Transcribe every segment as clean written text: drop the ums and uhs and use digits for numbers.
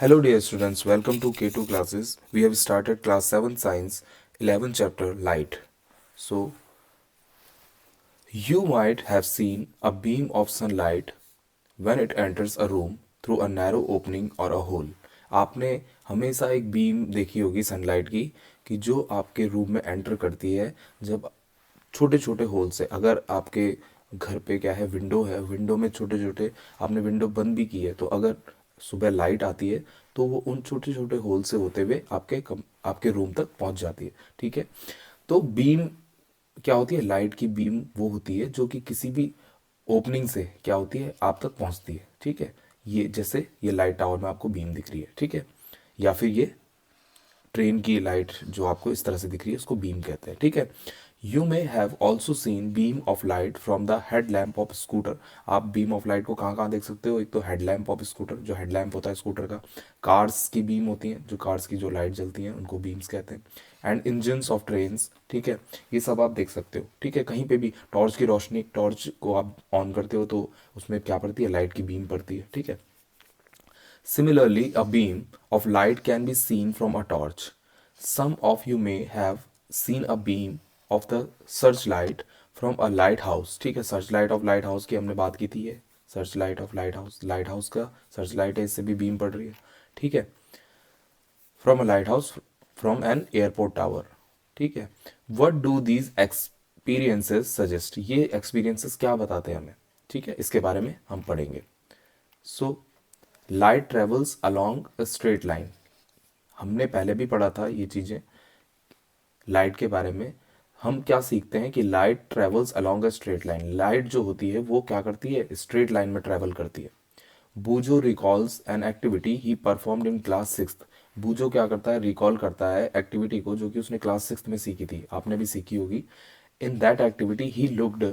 Hello dear students, welcome to K2 classes. We have started class 7 science 11 chapter light. So you might have seen a beam of sunlight when it enters a room through a narrow opening or a hole. आपने हमेशा एक beam देखी होगी sunlight की कि जो आपके room में एंटर करती है जब छोटे छोटे होल से। अगर आपके घर पे क्या है, विंडो है, विंडो में छोटे छोटे, आपने विंडो बंद भी की है तो अगर सुबह लाइट आती है तो वो उन छोटे छोटे होल से होते हुए आपके रूम तक पहुंच जाती है। ठीक है, तो बीम क्या होती है? लाइट की बीम वो होती है जो कि किसी भी ओपनिंग से क्या होती है, आप तक पहुंचती है। ठीक है, ये जैसे ये लाइट टावर में आपको बीम दिख रही है, ठीक है, या फिर ये ट्रेन की लाइट जो आपको इस तरह से दिख रही है उसको बीम कहते हैं। ठीक है, you may have also seen beam of light from the head lamp of scooter. आप बीम ऑफ लाइट को कहाँ कहाँ देख सकते हो? एक तो हेड लैम्प ऑफ स्कूटर, जो हेड लैम्प होता है स्कूटर का। कार्स की बीम होती हैं, जो कार्स की जो लाइट जलती हैं उनको बीम्स कहते हैं। एंड इंजन्स ऑफ ट्रेन्स, ठीक है, ये सब आप देख सकते हो। ठीक है, कहीं पे भी टॉर्च की रोशनी, टॉर्च को आप ऑन करते हो तो उसमें क्या पड़ती है? लाइट की बीम पड़ती है। ठीक है, similarly, a beam of light can be seen from a torch. Some of you may have seen a beam of the searchlight from a lighthouse. ठीक है, सर्च ऑफ लाइट हाउस की हमने बात की थी। ये सर्च ऑफ लाइट हाउस का search light है, इससे भी बीम पड़ रही है। ठीक है, from a light house, from an airport tower. ठीक है, what do these experiences suggest? ये एक्सपीरियंसेस क्या बताते हैं हमें? ठीक है, इसके बारे में हम पढ़ेंगे। So light travels along a straight line. हमने पहले भी पढ़ा था ये चीज़ें लाइट के बारे में। हम क्या सीखते हैं कि light travels along a straight line. Light जो होती है वो क्या करती है? स्ट्रेट लाइन में ट्रेवल करती है। Boojho recalls an activity he performed in class sixth. Boojho क्या करता है? रिकॉल करता है एक्टिविटी को जो कि उसने क्लास सिक्स्थ में सीखी थी, आपने भी सीखी होगी। In that activity he looked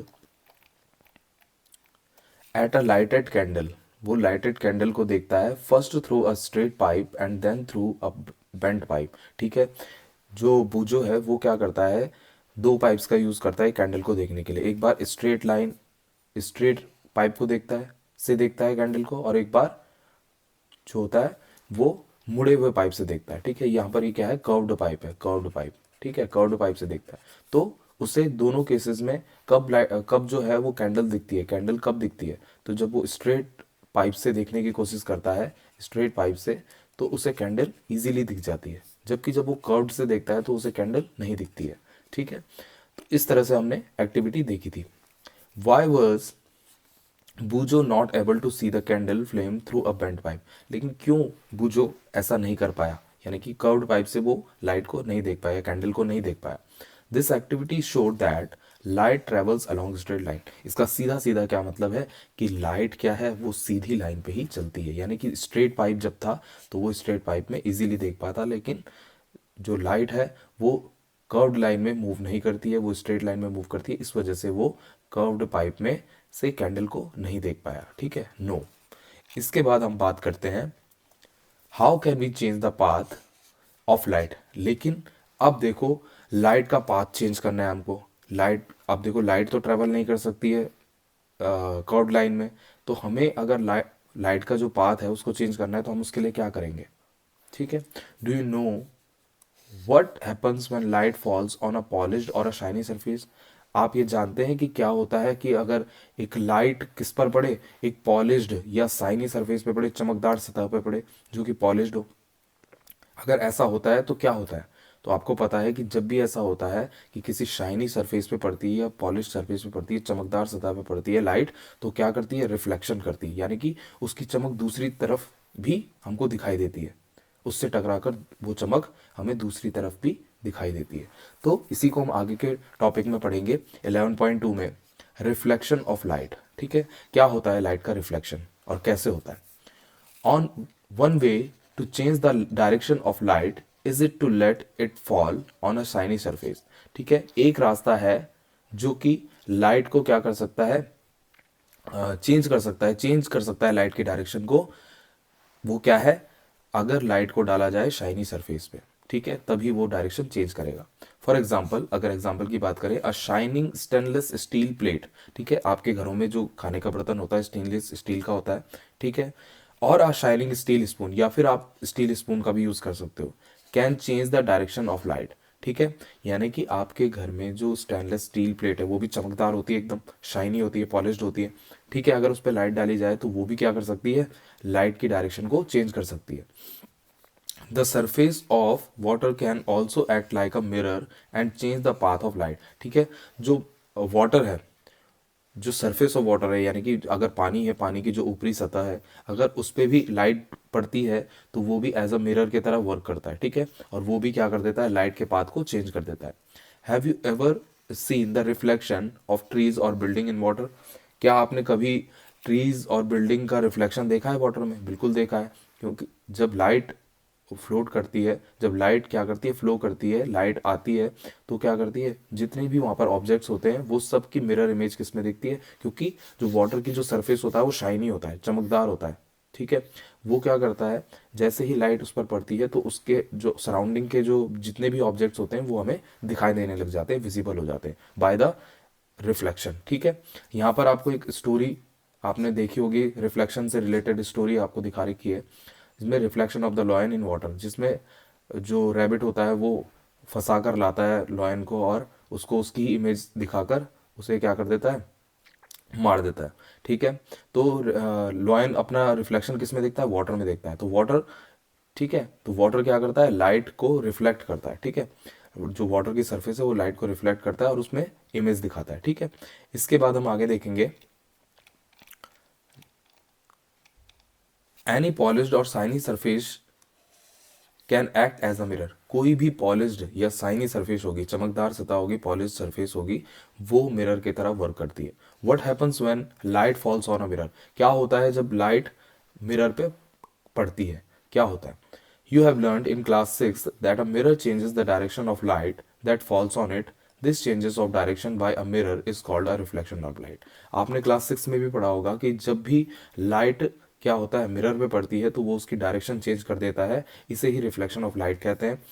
at a lighted candle. वो लाइटेड कैंडल को देखता है first through a straight pipe and then through a bent pipe. ठीक है, जो बूजो है वो क्या करता है? दो पाइप्स का यूज करता है कैंडल को देखने के लिए। एक बार स्ट्रेट लाइन, स्ट्रेट पाइप को देखता है, से देखता है कैंडल को, और एक बार जो होता है वो मुड़े हुए पाइप से देखता है। ठीक है, यहाँ पर ये क्या है? कर्व्ड पाइप है, कर्व्ड पाइप। ठीक है, कर्व्ड पाइप से देखता है तो उसे दोनों केसेस में कब जो है वो कैंडल दिखती है? कैंडल कब दिखती है? तो जब वो स्ट्रेट पाइप से देखने की कोशिश करता है, स्ट्रेट पाइप से, तो उसे कैंडल इजीली दिख जाती है। जबकि जब वो कर्व्ड से देखता है तो उसे कैंडल नहीं दिखती है। ठीक है, तो इस तरह से हमने एक्टिविटी देखी थी। Why was Boojho not able to see the candle flame through a bent pipe? लेकिन क्यों बूजो ऐसा नहीं कर पाया, यानी कि कर्व्ड पाइप से वो लाइट को नहीं देख पाया, कैंडल को नहीं देख पाया? This activity showed that light travels along straight line. इसका सीधा सीधा क्या मतलब है कि लाइट क्या है? वो सीधी लाइन पे ही चलती है। यानी कि स्ट्रेट पाइप जब था तो वो स्ट्रेट पाइप में इजीली देख पाता, लेकिन जो लाइट है वो कर्व्ड लाइन में मूव नहीं करती है, वो स्ट्रेट लाइन में मूव करती है। इस वजह से वो कर्व्ड पाइप में से कैंडल को नहीं देख पाया। ठीक है, नो। इसके बाद हम बात करते हैं how can we change the path of light. लेकिन अब देखो, लाइट का पाथ चेंज करना है हमको। लाइट, अब देखो, लाइट तो ट्रेवल नहीं कर सकती है कर्व्ड लाइन में, तो हमें अगर लाइट का जो पाथ है उसको चेंज करना है तो हम उसके लिए क्या करेंगे? ठीक है, do you know what happens when light falls on a polished और अ शाइनी सरफेस? आप ये जानते हैं कि क्या होता है कि अगर एक लाइट किस पर पड़े? एक पॉलिश्ड या शाइनी सरफेस पे पड़े, चमकदार सतह पे पड़े जो कि पॉलिश्ड हो। अगर ऐसा होता है तो क्या होता है? तो आपको पता है कि जब भी ऐसा होता है कि किसी शाइनी सरफेस पे पड़ती है या पॉलिश सरफेस पे पड़ती है, चमकदार सतह पे पड़ती है लाइट, तो क्या करती है? रिफ्लेक्शन करती है, यानी कि उसकी चमक दूसरी तरफ भी हमको दिखाई देती है। उससे टकराकर वो चमक हमें दूसरी तरफ भी दिखाई देती है। तो इसी को हम आगे के टॉपिक में पढ़ेंगे 11.2 में, रिफ्लेक्शन ऑफ लाइट। ठीक है, क्या होता है लाइट का रिफ्लेक्शन और कैसे होता है? On one way to change the direction of light is it to let it fall on a shiny surface। ठीक है, एक रास्ता है जो कि लाइट को क्या कर सकता है? चेंज कर सकता है लाइट की डायरेक्शन को। वो क्या है? अगर लाइट को डाला जाए शाइनी सरफेस पे, ठीक है, तभी वो डायरेक्शन चेंज करेगा। फॉर एग्जाम्पल, अगर एग्जाम्पल की बात करें, अ शाइनिंग स्टेनलेस स्टील प्लेट। ठीक है, आपके घरों में जो खाने का बर्तन होता है स्टेनलेस स्टील का होता है। ठीक है, और अ शाइनिंग स्टील स्पून, या फिर आप स्टील स्पून का भी यूज़ कर सकते हो, can change the direction of light. ठीक है, यानी कि आपके घर में जो स्टेनलेस स्टील प्लेट है वो भी चमकदार होती है, एकदम शाइनी होती है, पॉलिश्ड होती है। ठीक है, अगर उस पर लाइट डाली जाए तो वो भी क्या कर सकती है, लाइट की डायरेक्शन को चेंज कर सकती है। The surface of water can also act like a mirror and change the path of light। ठीक है, जो वाटर है, जो सरफेस ऑफ वाटर है, यानी कि अगर पानी है, पानी की जो ऊपरी सतह है, अगर उस पर भी लाइट पड़ती है तो वो भी एज अ मिरर की तरह वर्क करता है। ठीक है, और वो भी क्या कर देता है, लाइट के पाथ को चेंज कर देता है। Have you ever seen the reflection of trees और बिल्डिंग इन वाटर? क्या आपने कभी ट्रीज और बिल्डिंग का रिफ्लेक्शन देखा है वाटर में? बिल्कुल देखा है, क्योंकि जब लाइट फ्लोट करती है, जब लाइट क्या करती है, फ्लो करती है, लाइट आती है, तो क्या करती है, जितने भी वहाँ पर ऑब्जेक्ट्स होते हैं वो सब की मिरर इमेज किस में दिखती है, क्योंकि जो वाटर की जो सरफेस होता है वो शाइनी होता है, चमकदार होता है। ठीक है, वो क्या करता है, जैसे ही लाइट उस पर पड़ती है तो उसके जो सराउंडिंग के जो जितने भी ऑब्जेक्ट्स होते हैं वो हमें दिखाई देने लग जाते हैं, विजिबल हो जाते हैं बाय द रिफ्लेक्शन। ठीक है, यहाँ पर आपको एक स्टोरी आपने देखी होगी, रिफ्लेक्शन से रिलेटेड स्टोरी आपको दिखा रखी है, जिसमें reflection of the lion in water, जिसमें जो रैबिट होता है वो फंसा कर लाता है लॉयन को और उसको उसकी इमेज दिखाकर उसे क्या कर देता है, मार देता है। ठीक है, तो लॉयन अपना रिफ्लेक्शन किस में देखता है, वाटर में देखता है, तो वाटर, ठीक है, तो वाटर क्या करता है, लाइट को रिफ्लेक्ट करता है। ठीक है, जो वाटर की सरफेस है वो लाइट को रिफ्लेक्ट करता है और उसमें इमेज दिखाता है। ठीक है, इसके बाद हम आगे देखेंगे, एनी पॉलिश्ड और shiny surface can act as a mirror. कोई भी पॉलिश्ड या साइनी सरफेस होगी, चमकदार सतह होगी, पॉलिश्ड सरफेस होगी, वो मिरर की तरह वर्क करती है। What happens when light falls on a mirror? क्या होता है जब लाइट मिरर पे पड़ती है, क्या होता है? You have learned in class 6 that a mirror changes the direction of light that falls on it. This changes of direction by a mirror is called a reflection of light. आपने class 6 में भी पढ़ा होगा कि जब भी light क्या होता है, मिरर पे पड़ती है तो वो उसकी डायरेक्शन चेंज कर देता है, इसे ही रिफ्लेक्शन ऑफ लाइट कहते हैं।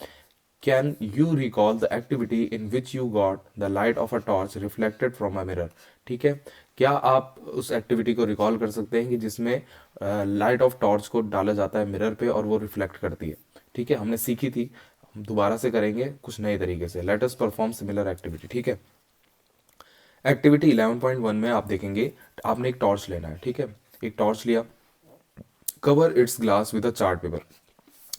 Can you recall the activity in which you got the light of a torch reflected from a mirror? ठीक है, क्या आप उस एक्टिविटी को रिकॉल कर सकते हैं कि जिसमें लाइट ऑफ टॉर्च को डाला जाता है मिरर पे और वो रिफ्लेक्ट करती है? ठीक है, हमने सीखी थी, हम दोबारा से करेंगे कुछ नए तरीके से। Let us perform similar activity. ठीक है, एक्टिविटी 11.1 में आप देखेंगे, आपने एक टॉर्च लेना है। ठीक है, एक टॉर्च लिया, cover it's glass with a chart paper.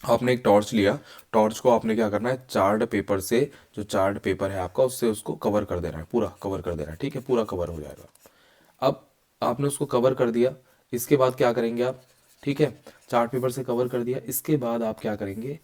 आपने एक टॉर्च लिया, टॉर्च को आपने क्या करना है, चार्ट पेपर से, जो चार्ट पेपर है आपका उससे उसको कवर कर देना है, पूरा कवर कर देना है। ठीक है, पूरा कवर हो जाएगा। अब आपने उसको कवर कर दिया, इसके बाद क्या करेंगे आप? ठीक है, चार्ट पेपर से कवर कर दिया, इसके बाद आप क्या करेंगे,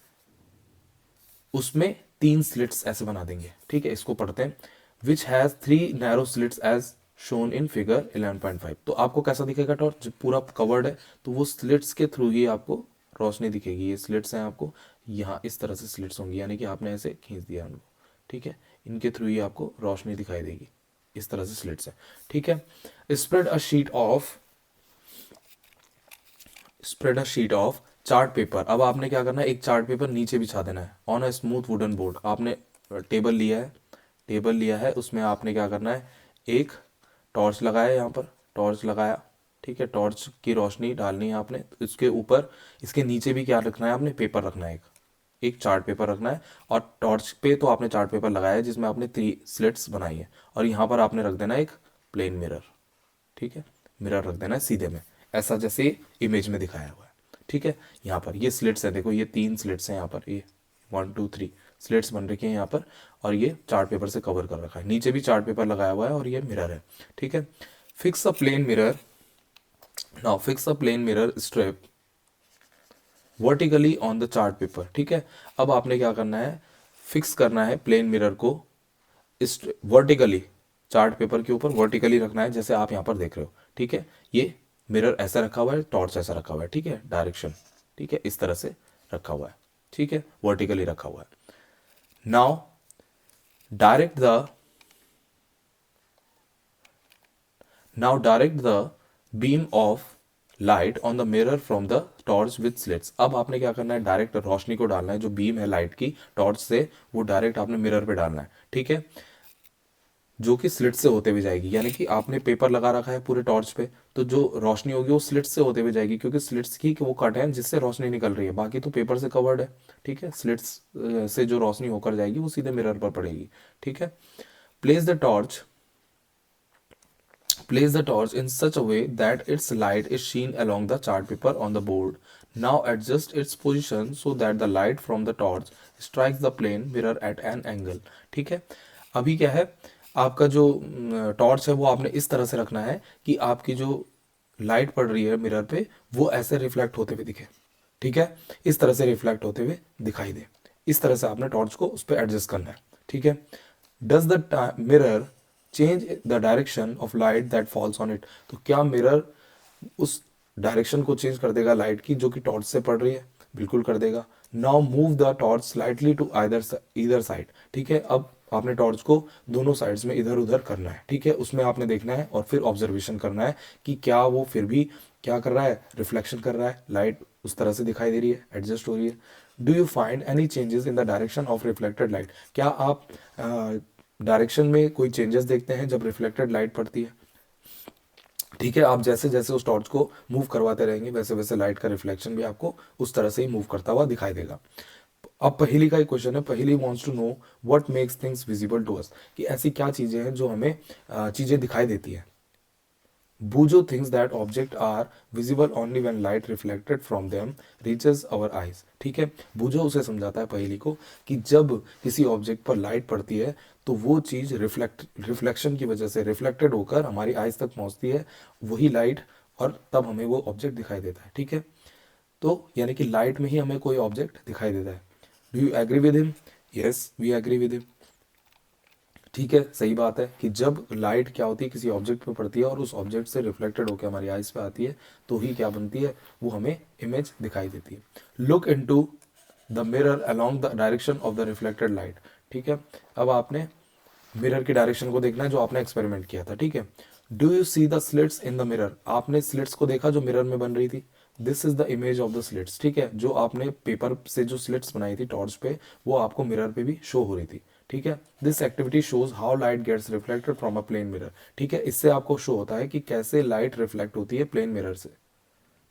उसमें 3 स्लिट्स ऐसे बना देंगे। ठीक है, इसको पढ़ते हैं, which has 3 narrow slits as shown in figure 11.5। तो आपको कैसा दिखेगा टॉर्च, जब पूरा कवर्ड है तो वो स्लिट्स के थ्रू ही आपको रोशनी दिखेगी। ये स्लिट्स हैं आपको, यहाँ इस तरह से स्लिट्स होंगी, यानी कि आपने ऐसे खींच दिया उनको। ठीक है, इनके थ्रू ही आपको रोशनी दिखाई देगी, इस तरह से स्लिट्स है। ठीक है, spread a sheet of spread a sheet of chart paper. अब आपने क्या करना है, एक चार्ट पेपर नीचे बिछा देना है on a smooth wooden board. आपने टेबल लिया है, टेबल लिया है, उसमें आपने क्या करना है, एक टॉर्च लगाया, यहाँ पर टॉर्च लगाया। ठीक है, टॉर्च की रोशनी डालनी है आपने, तो इसके ऊपर, इसके नीचे भी क्या रखना है आपने, पेपर रखना है, एक चार्ट पेपर रखना है। और टॉर्च पे तो आपने चार्ट पेपर लगाया है जिसमें आपने 3 स्लिट्स बनाई है, और यहाँ पर आपने रख देना एक प्लेन मिरर। ठीक है, मिरर रख देना है सीधे में, ऐसा जैसे इमेज में दिखाया हुआ है। ठीक है, यहाँ पर ये स्लिट्स है, देखो ये 3 स्लिट्स हैं यहाँ पर, ये 1 2 3 स्लिट्स बन रखी है यहाँ पर, और ये चार्ट पेपर से कवर कर रखा है, नीचे भी चार्ट पेपर लगाया हुआ है और ये मिरर है। ठीक है, fix a plane mirror, now fix a plane mirror strip vertically on the chart paper. ठीक है, अब आपने क्या करना है, फिक्स करना है प्लेन मिरर को इस वर्टिकली चार्ट पेपर के ऊपर, वर्टिकली रखना है, जैसे आप यहाँ पर देख रहे हो। ठीक है, ये मिरर ऐसा रखा हुआ है, टॉर्च ऐसा रखा हुआ है। ठीक है, डायरेक्शन, ठीक है, इस तरह से रखा हुआ है। ठीक है, वर्टिकली रखा हुआ है। Now direct the now direct the beam of light on the mirror from the torch with slits. अब आपने क्या करना है, डायरेक्ट रोशनी को डालना है, जो बीम है लाइट की टॉर्च से, वो डायरेक्ट आपने मिरर पे डालना है। ठीक है, जो कि स्लिट से होते हुए जाएगी, यानी कि आपने पेपर लगा रखा है पूरे टॉर्च पे, तो जो रोशनी होगी वो स्लिट से होते हुए जाएगी, क्योंकि स्लिट्स की वो कट है जिससे रोशनी निकल रही है, बाकी तो पेपर से कवर्ड है। ठीक है, स्लिट्स से जो रोशनी होकर जाएगी वो सीधे मिरर पर पड़ेगी। ठीक है। Place the torch Place the torch in such a way that its light is seen along the chart paper on the board. Now adjust its position so that the light from the torch strikes the plane mirror at an angle. ठीक है। अभी क्या है, आपका जो torch है वो आपने इस तरह से रखना है कि आपकी जो लाइट पड़ रही है मिरर पे वो ऐसे रिफ्लेक्ट होते हुए दिखे। ठीक है, इस तरह से रिफ्लेक्ट होते हुए दिखाई दे। इस तरह से आपने टॉर्च को उस पर एडजस्ट करना है। ठीक है। Does the mirror change the direction of light that falls on it? तो क्या मिरर उस डायरेक्शन को चेंज कर देगा लाइट की जो कि टॉर्च से पड़ रही है? बिल्कुल कर देगा। Now move the torch slightly to either side. ठीक है, अब आपने टॉर्च को दोनों साइड्स में इधर उधर करना है। ठीक है, उसमें आपने देखना है और फिर ऑब्जर्वेशन करना है कि क्या वो फिर भी क्या कर रहा है, रिफ्लेक्शन कर रहा है, लाइट उस तरह से दिखाई दे रही है, एडजस्ट हो रही है। Do you find any changes in the direction of reflected light? क्या आप डायरेक्शन में कोई चेंजेस देखते हैं जब रिफ्लेक्टेड लाइट पड़ती है? ठीक है, आप जैसे जैसे उस टॉर्च को मूव करवाते रहेंगे वैसे वैसे लाइट का रिफ्लेक्शन भी आपको उस तरह से ही मूव करता हुआ दिखाई देगा। अब पहेली का एक क्वेश्चन है, Paheli wants to know what makes things visible to us, कि ऐसी क्या चीजें हैं जो हमें चीजें दिखाई देती है। Bujo thinks that objects are visible only when light reflected from them reaches our eyes. ठीक है, बूझो उसे समझाता है पहेली को कि जब किसी ऑब्जेक्ट पर लाइट पड़ती है तो वो चीज रिफ्लेक्शन की वजह से रिफ्लेक्टेड होकर हमारी आइज तक पहुंचती है, वही लाइट, और तब हमें वो ऑब्जेक्ट दिखाई देता है। ठीक है, तो यानी कि लाइट में ही हमें कोई ऑब्जेक्ट दिखाई देता है। Do you agree with him? Yes, we agree with him. ठीक है, सही बात है कि जब लाइट क्या होती है किसी ऑब्जेक्ट पे पड़ती है और उस ऑब्जेक्ट से रिफ्लेक्टेड होकर हमारी आइज पे आती है तो ही क्या बनती है, वो हमें इमेज दिखाई देती है। Look into the mirror along the direction of the reflected light. ठीक है, अब आपने मिरर की डायरेक्शन को देखना है जो आपने एक्सपेरिमेंट किया था। ठीक है, do you see the slits in the mirror? आपने स्लिट्स को देखा जो मिरर में बन रही थी? This is the image of the slits. ठीक है, जो आपने पेपर से जो स्लिट्स बनाई थी टॉर्च पे वो आपको मिरर पे भी शो हो रही थी। ठीक है, this activity shows how light gets reflected from a plane mirror. ठीक है, इससे आपको शो होता है कि कैसे लाइट रिफ्लेक्ट होती है प्लेन मिरर से।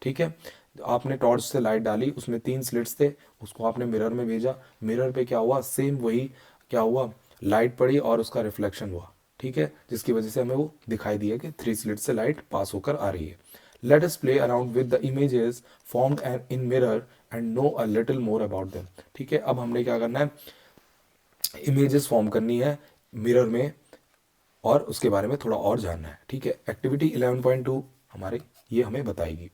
ठीक है, आपने टॉर्च से लाइट डाली, उसमें 3 स्लिट्स थे, उसको आपने मिरर में भेजा, मिरर पे क्या हुआ, सेम वही क्या हुआ, लाइट पड़ी और उसका रिफ्लेक्शन हुआ। ठीक है, जिसकी वजह से हमें वो दिखाई दिया कि 3 स्लिट से लाइट पास होकर आ रही है। Let us play around with the images formed in mirror and know a little more about them. ठीक है, अब हमने क्या करना है, इमेजेस फॉर्म करनी है मिरर में और उसके बारे में थोड़ा और जानना है। ठीक है, एक्टिविटी 11.2 हमारे ये हमें बताएगी।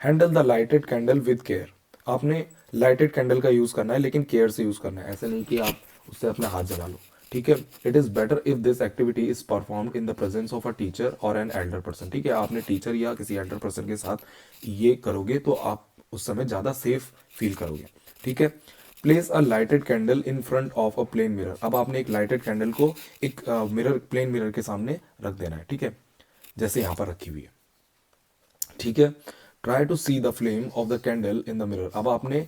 Handle the lighted candle with care. आपने लाइटेड कैंडल का यूज करना है लेकिन केयर से यूज करना है, ऐसे नहीं कि आप उससे अपना हाथ जला लो। ठीक है, it is better if this activity is performed in the presence of a teacher और एन एल्डर पर्सन। ठीक है, आपने टीचर या किसी एल्डर पर्सन के साथ ये करोगे तो आप उस समय ज्यादा सेफ फील करोगे। ठीक है, place a lighted candle in front of a plane mirror. अब आपने एक लाइटेड कैंडल को एक मिरर प्लेन मिरर के सामने रख देना है। ठीक है, जैसे यहाँ पर रखी हुई है। ठीक है, try to see the flame of the candle in the mirror. अब आपने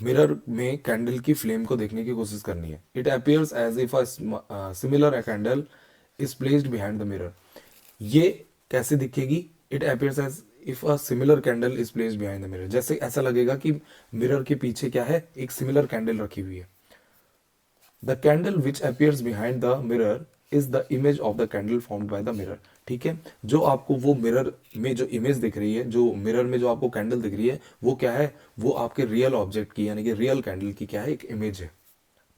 मिरर में कैंडल की फ्लेम को देखने की कोशिश करनी है। It appears as if a similar candle is placed behind the mirror. ये कैसे दिखेगी? It appears as if a similar candle is placed behind the mirror, जैसे ऐसा लगेगा कि मिरर के पीछे क्या है, एक सिमिलर कैंडल रखी हुई है। The candle which appears behind the mirror is the image of the candle formed by the mirror. ठीक है, जो आपको वो मिरर में जो इमेज दिख रही है, जो मिरर में जो आपको कैंडल दिख रही है वो क्या है, वो आपके रियल ऑब्जेक्ट की यानी कि रियल कैंडल की क्या है, एक इमेज है।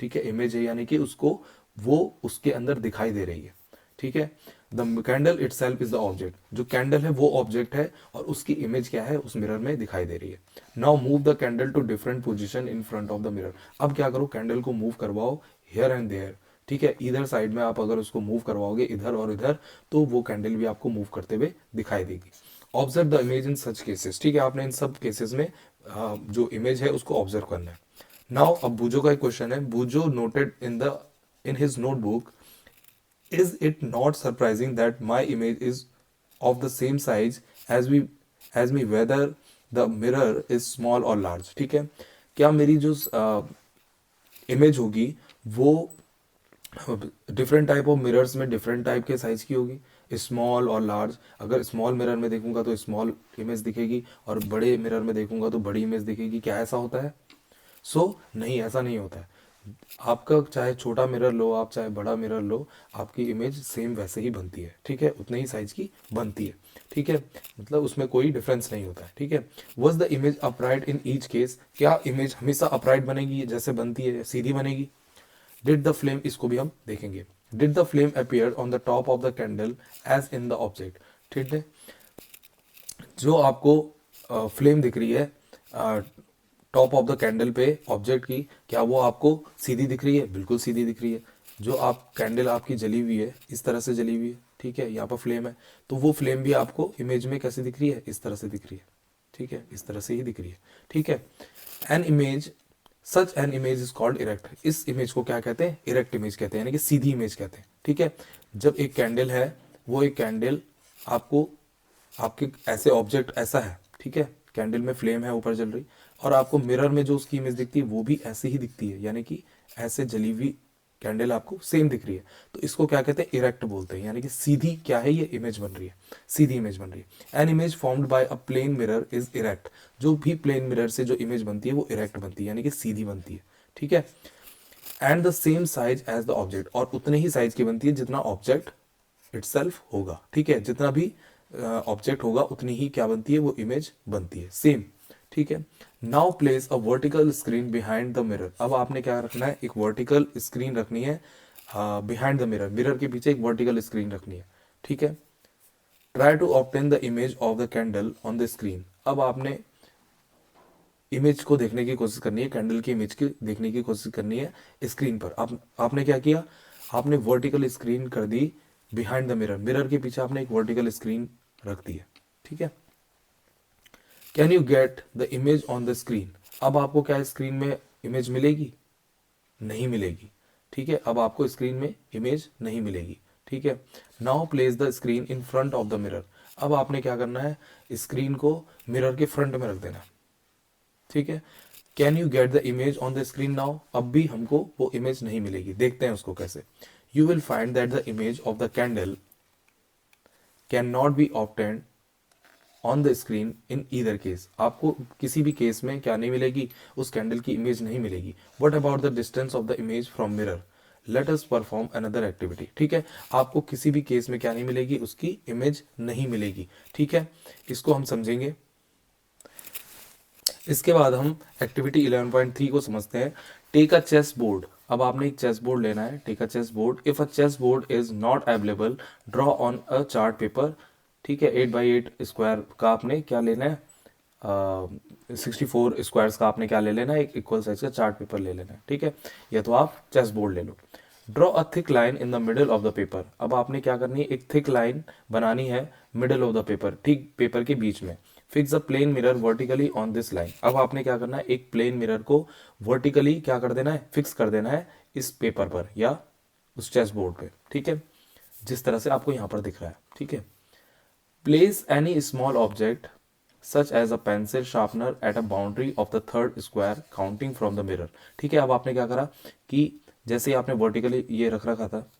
ठीक है, इमेज है यानी कि उसको वो उसके अंदर दिखाई दे रही है। ठीक है, the candle it self is the object. जो कैंडल है वो ऑब्जेक्ट है और उसकी इमेज क्या है, उस मिरर में दिखाई दे रही है। Now move the candle to different position in front of the mirror. अब क्या करो, कैंडल को मूव करवाओ हियर एंड देयर। ठीक है, इधर साइड में आप अगर उसको मूव करवाओगे इधर और इधर तो वो कैंडल भी आपको मूव करते हुए दिखाई देगी। Observe the image in such cases. ठीक है, आपने इन सब केसेस में जो इमेज है उसको ऑब्जर्व करना है। नाउ अब बूजो का एक क्वेश्चन है। Boojho noted in his notebook, is it not surprising that my image is of the same size as me whether the mirror is small or large? ठीक है, क्या मेरी जो इमेज होगी वो डिफरेंट टाइप ऑफ मिरर्स में different type के size की होगी, स्मॉल और लार्ज। अगर स्मॉल मिरर में देखूंगा तो स्मॉल इमेज दिखेगी, और बड़े मिरर में देखूंगा तो बड़ी इमेज दिखेगी। क्या ऐसा होता है? नहीं, ऐसा नहीं होता है। आपका चाहे छोटा मिरर लो आप, चाहे बड़ा मिरर लो, आपकी इमेज सेम वैसे ही बनती है, ठीक है, उतने ही साइज की बनती है, ठीक है, मतलब उसमें कोई डिफरेंस नहीं होता है, ठीक है। Was the image upright in each case? क्या इमेज हमेशा अपराइट बनेगी, जैसे बनती है सीधी बनेगी? डिड द फ्लेम, इसको भी हम देखेंगे। Did the flame appear on the top of the candle as in the object? ठीक है, जो आपको फ्लेम दिख रही है टॉप ऑफ द कैंडल पे ऑब्जेक्ट की, क्या वो आपको सीधी दिख रही है? बिल्कुल सीधी दिख रही है। जो आप कैंडल आपकी जली हुई है, इस तरह से जली हुई है, ठीक है, यहाँ पर फ्लेम है, तो वो फ्लेम भी आपको इमेज में कैसे दिख रही है? इस तरह से दिख रही है, ठीक है, इस तरह से ही दिख रही है, ठीक है। An image, such an image is called erect. इस इमेज को क्या कहते हैं? इरेक्ट इमेज कहते हैं, यानी कि सीधी इमेज कहते हैं, ठीक है। जब एक कैंडल है, वो एक कैंडल आपको, आपके ऐसे ऑब्जेक्ट ऐसा है, ठीक है, कैंडल में फ्लेम है ऊपर जल रही, और आपको मिरर में जो उसकी इमेज दिखती है वो भी ऐसे ही दिखती है, यानी कि ऐसे जली हुई कैंडल आपको सेम दिख रही है, तो इसको क्या कहते हैं? इरेक्ट बोलते हैं, यानी कि सीधी क्या है? ये इमेज बन रही है, सीधी इमेज बन रही है। An image formed by a plane mirror is erect. जो भी प्लेन मिरर से जो इमेज बनती है वो इरेक्ट बनती है, यानी कि सीधी बनती है, ठीक है। And the same size as the object, और उतने ही साइज की बनती है जितना ऑब्जेक्ट इटसेल्फ होगा, ठीक है, जितना भी ऑब्जेक्ट होगा उतनी ही क्या बनती है? वो इमेज बनती है, सेम, ठीक है। Now place a vertical screen behind the mirror. अब आपने क्या रखना है? एक वर्टिकल स्क्रीन रखनी है बिहाइंड द मिरर, मिरर के पीछे एक वर्टिकल स्क्रीन रखनी है, ठीक है। Try to obtain the image of the candle on the screen. अब आपने इमेज को देखने की कोशिश करनी है, कैंडल की इमेज की देखने की कोशिश करनी है स्क्रीन पर। आपने क्या किया? आपने वर्टिकल स्क्रीन कर दी बिहाइंड द मिरर, मिरर के पीछे आपने एक वर्टिकल स्क्रीन रख दी है, ठीक है। Can you get the image on the screen? अब आपको क्या स्क्रीन में इमेज मिलेगी? नहीं मिलेगी, ठीक है, अब आपको स्क्रीन में इमेज नहीं मिलेगी, ठीक है। Now place the screen in front of the mirror. अब आपने क्या करना है? स्क्रीन को मिरर के फ्रंट में रख देना, ठीक है। Can you get the image on the screen now? अब भी हमको वो इमेज नहीं मिलेगी, देखते हैं उसको कैसे। You will find that the image of the candle can not be obtained on the screen in either case. आपको किसी भी केस में क्या नहीं मिलेगी? उस कैंडल की इमेज नहीं मिलेगी। What about the distance of the image from mirror? Let us perform another activity. ठीक है, आपको किसी भी केस में क्या नहीं मिलेगी? उसकी इमेज नहीं मिलेगी, ठीक है। इसको हम समझेंगे। इसके बाद हम एक्टिविटी 11.3 को समझते हैं। Take a chess board. अब आपने एक चेस बोर्ड लेना है। Take a chess board. If a chess board is not available, draw on a chart paper. ठीक है, 8x8 स्क्वायर का आपने क्या लेना है? 64 स्क्वायर्स का आपने क्या ले लेना है? एक इक्वल साइज का चार्ट पेपर ले लेना है, ठीक है, या तो आप चेस बोर्ड ले लो। Draw a thick line in the middle of the paper. अब आपने क्या करनी है? एक थिक लाइन बनानी है मिडल ऑफ द पेपर, ठीक पेपर के बीच में। Fix a plane mirror vertically on this line. अब आपने क्या करना है? एक प्लेन मिरर को वर्टिकली क्या कर देना है? फिक्स कर देना है इस पेपर पर या उस चेस बोर्ड पे, ठीक है, जिस तरह से आपको यहाँ पर दिख रहा है, ठीक है। Place any small object such as a pencil sharpener at a boundary of the third square counting from the mirror. ठीक है, अब आपने क्या करा कि जैसे ही आपने वर्टिकली ये रख रखा था,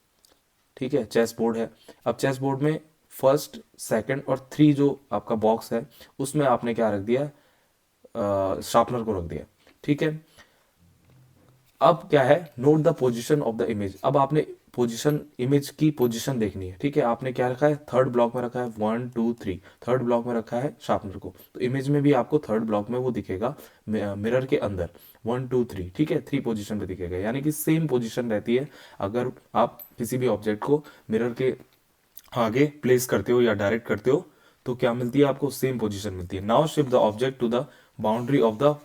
ठीक है, चेस बोर्ड है। अब चेस बोर्ड में फर्स्ट, सेकंड और थ्री जो आपका बॉक्स है उसमें आपने क्या रख दिया? शार्पनर को रख दिया, ठीक है। अब क्या है? Note the position of the image. अब आपने पोजीशन, इमेज की पोजीशन देखनी है, ठीक है। आपने क्या रखा है? थर्ड ब्लॉक में रखा है 1 2 3, थर्ड ब्लॉक में रखा है शार्पनर को, तो इमेज में भी आपको थर्ड ब्लॉक में वो दिखेगा मिरर के अंदर 1 2 3, ठीक है, थ्री पोजीशन पे दिखेगा, यानी कि सेम पोजीशन रहती है। अगर आप किसी भी ऑब्जेक्ट को मिरर के आगे प्लेस करते हो या डायरेक्ट करते हो तो क्या मिलती है आपको? सेम पोजीशन मिलती है। Now shift the object to the boundary of the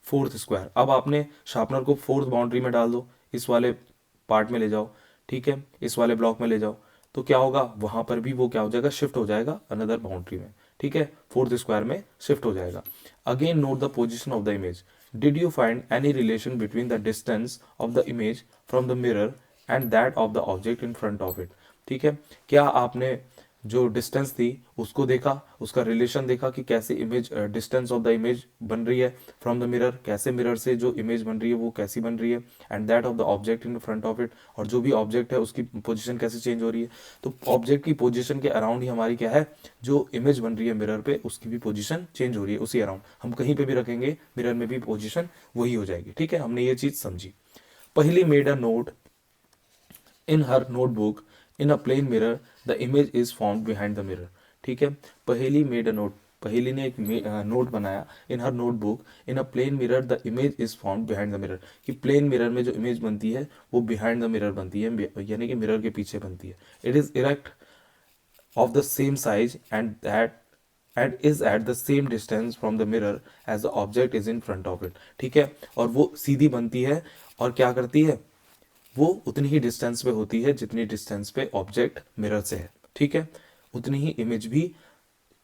fourth square. अब आपने शार्पनर को फोर्थ बाउंड्री में डाल दो, इस वाले पार्ट में ले जाओ, ठीक है, इस वाले ब्लॉक में ले जाओ, तो क्या होगा? वहां पर भी वो क्या हो जाएगा? शिफ्ट हो जाएगा अनदर बाउंड्री में, ठीक है, फोर्थ स्क्वायर में शिफ्ट हो जाएगा। Again note the position of the image. Did you find any relation between the distance of the image from the mirror and that of the object in front of it? ठीक है, क्या आपने जो distance थी उसको देखा, उसका relation देखा कि कैसे image, distance of the image बन रही है फ्रॉम द मिरर, कैसे मिरर से जो इमेज बन रही है वो कैसी बन रही है, and that of the object in front of it, और जो भी ऑब्जेक्ट है उसकी पोजीशन कैसे चेंज हो रही है। तो ऑब्जेक्ट की पोजीशन के अराउंड ही हमारी क्या है, जो इमेज बन रही है मिरर पे उसकी भी पोजीशन चेंज हो रही है उसी अराउंड। हम कहीं पे भी रखेंगे मिरर में भी पोजीशन वही हो जाएगी। ठीक है, हमने ये चीज समझी। Paheli made a note in her notebook in a plane mirror the image is found behind the mirror. ठीक है, पहेली मेड अ नोट, पहेली ने एक नोट बनाया in her notebook in a plane mirror the image is found behind the mirror, कि plane mirror में जो इमेज बनती है वो बिहाइंड द मिरर बनती है, यानी कि मिरर के पीछे बनती है। It is erect of the same size and is at the same distance from the mirror as the object is in front of it. ठीक है, और वो सीधी बनती है और क्या करती है, वो उतनी ही डिस्टेंस पे होती है जितनी डिस्टेंस पे ऑब्जेक्ट मिरर से है। ठीक है, उतनी ही इमेज भी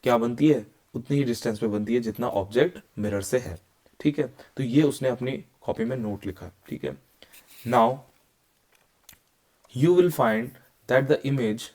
क्या बनती है, उतनी ही डिस्टेंस पे बनती है जितना ऑब्जेक्ट मिरर से है। ठीक है, तो ये उसने अपनी कॉपी में नोट लिखा। ठीक है, now you will find that the image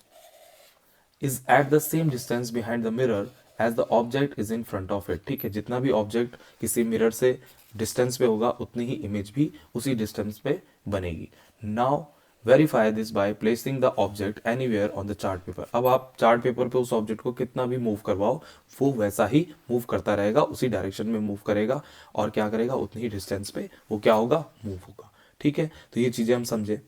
is at the same distance behind the mirror as the object is in front of it. ठीक है, जितना भी ऑब्जेक्ट किसी मिरर से डिस्टेंस पे होगा उतनी ही इमेज भी उसी डिस्टेंस पे बनेगी। Now verify this by placing the object anywhere on the chart paper. अब आप चार्ट पेपर पे उस ऑब्जेक्ट को कितना भी मूव करवाओ वो वैसा ही मूव करता रहेगा, उसी डायरेक्शन में मूव करेगा, और क्या करेगा, उतनी ही डिस्टेंस पे वो क्या होगा, मूव होगा। ठीक है, तो ये चीजें हम समझे।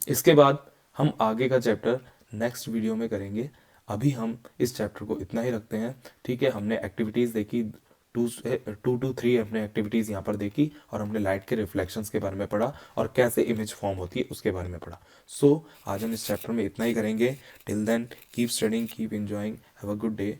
इसके बाद हम आगे का चैप्टर नेक्स्ट वीडियो में करेंगे। अभी हम इस चैप्टर को इतना ही रखते हैं। ठीक है, हमने एक्टिविटीज़ देखी, 2 to 3 हमने एक्टिविटीज़ यहाँ पर देखी, और हमने लाइट के रिफ्लेक्शंस के बारे में पढ़ा और कैसे इमेज फॉर्म होती है उसके बारे में पढ़ा। सो आज हम इस चैप्टर में इतना ही करेंगे। Till then keep studying, keep enjoying, have a good day.